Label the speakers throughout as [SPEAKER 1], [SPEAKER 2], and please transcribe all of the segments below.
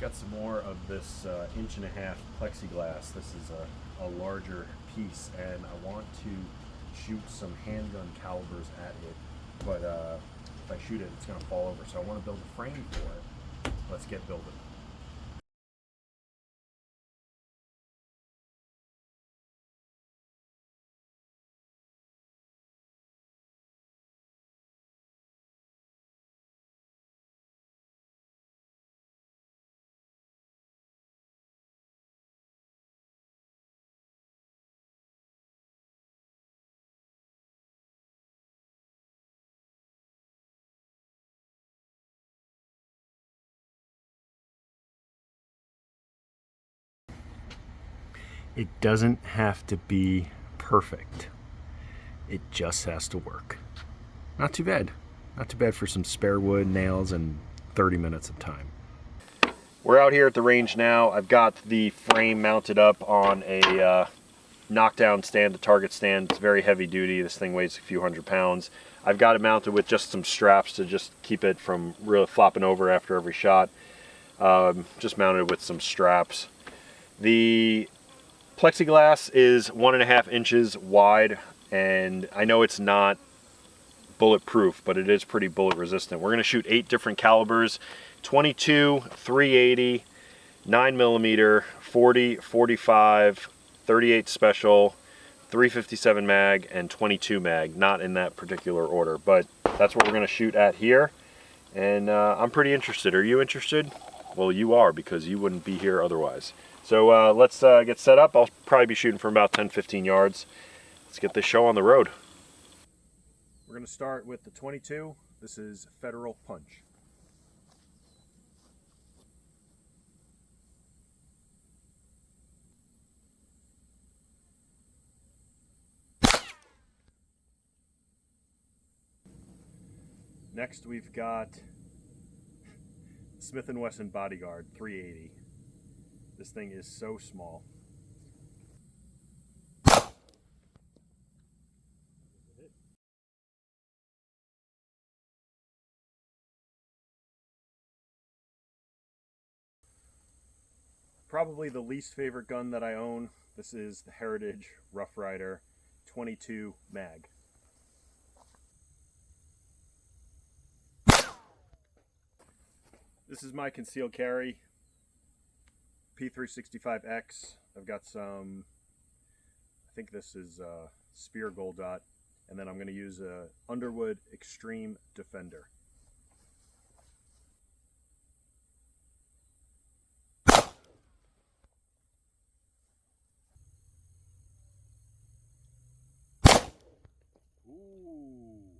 [SPEAKER 1] got some more of this 1.5-inch plexiglass. This is a larger piece, and I want to shoot some handgun calibers at it, but if I shoot it, it's going to fall over, so I want to build a frame for it. Let's get building. It doesn't have to be perfect. It just has to work. Not too bad. Not too bad for some spare wood, nails, and 30 minutes of time. We're out here at the range now. I've got the frame mounted up on a knockdown stand, a target stand. It's very heavy duty. This thing weighs a few hundred pounds. I've got it mounted with just some straps to just keep it from really flopping over after every shot. Just mounted with some straps. The plexiglass is 1.5 inches wide, and I know it's not bulletproof, but it is pretty bullet resistant. We're going to shoot 8 different calibers: 22, 380, 9mm, 40, 45, 38 special, 357 mag, and 22 mag. Not in that particular order, but that's what we're going to shoot at here, and I'm pretty interested. Are you interested? Well, you are, because you wouldn't be here otherwise. So let's get set up. I'll probably be shooting from about 10-15 yards. Let's get this show on the road. We're going to start with the 22. This is Federal Punch. Next we've got Smith & Wesson Bodyguard 380. This thing is so small. Probably the least favorite gun that I own. This is the Heritage Rough Rider 22 mag. This is my concealed carry P365X. I've got some, I think this is Spear Gold Dot, and then I'm going to use a Underwood Extreme Defender. Ooh,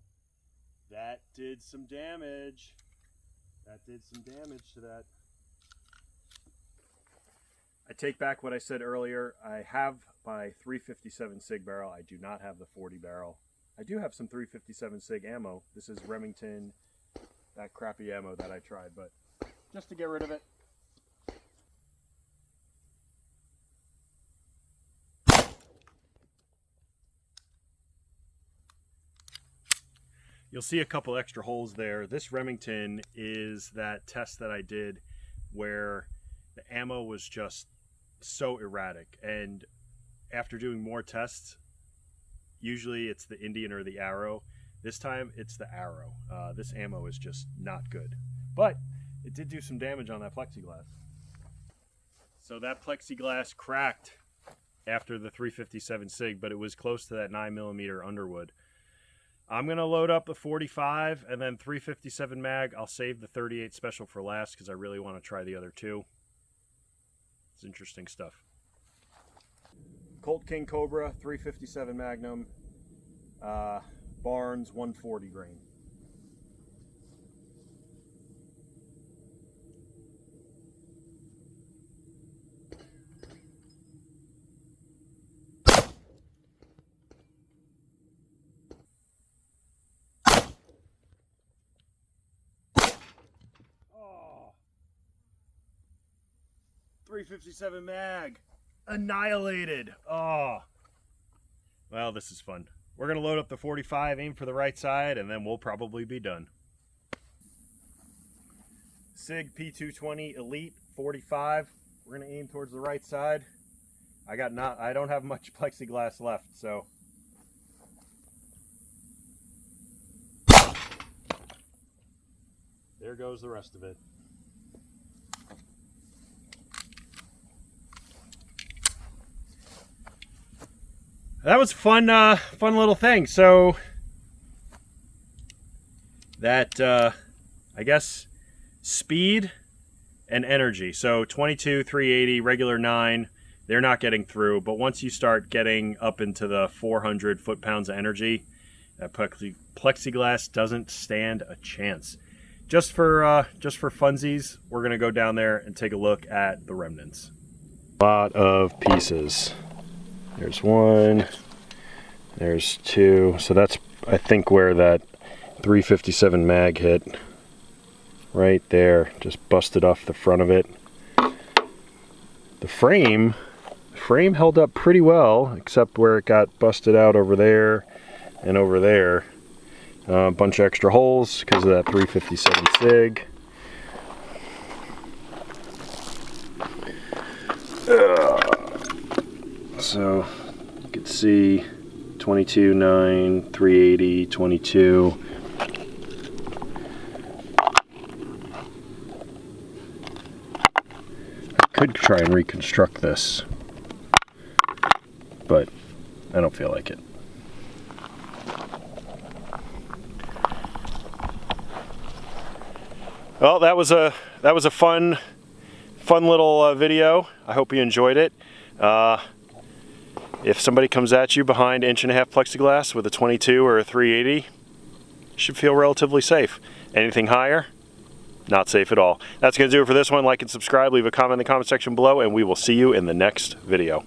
[SPEAKER 1] that did some damage. That did some damage to that. I take back what I said earlier. I have my 357 SIG barrel. I do not have the 40 barrel. I do have some 357 SIG ammo. This is Remington, that crappy ammo that I tried, but just to get rid of it. You'll see a couple extra holes there. This Remington is that test that I did where the ammo was just so erratic, and after doing more tests, usually it's the Indian or the Arrow. This time it's the Arrow. This ammo is just not good, but it did do some damage on that plexiglass. So that plexiglass cracked after the 357 SIG, but it was close to that 9mm Underwood. I'm going to load up the 45 and then 357 mag. I'll save the 38 special for last because I really want to try the other two. It's interesting stuff. Colt King Cobra 357 Magnum, Barnes 140 grain. Oh, 357 mag. Annihilated. Oh. Well, this is fun. We're going to load up the 45, aim for the right side, and then we'll probably be done. SIG P220 Elite 45. We're gonna aim towards the right side. I don't have much plexiglass left, so. There goes the rest of it. That was fun, fun little thing. So that, I guess, speed and energy. So 22, 380, regular 9, they're not getting through. But once you start getting up into the 400 foot-pounds of energy, that plexiglass doesn't stand a chance. Just for funsies, we're gonna go down there and take a look at the remnants. A lot of pieces. There's 1, there's 2. So that's, I think, where that 357 mag hit. Right there, just busted off the front of it. The frame held up pretty well, except where it got busted out over there and over there. A bunch of extra holes because of that 357 SIG. So you can see 22, 9, 380, 22. I could try and reconstruct this, but I don't feel like it. Well, that was a fun little video. I hope you enjoyed it. If somebody comes at you behind 1.5" plexiglass with a 22 or a 380, you should feel relatively safe. Anything higher, not safe at all. That's going to do it for this one. Like and subscribe. Leave a comment in the comment section below, and we will see you in the next video.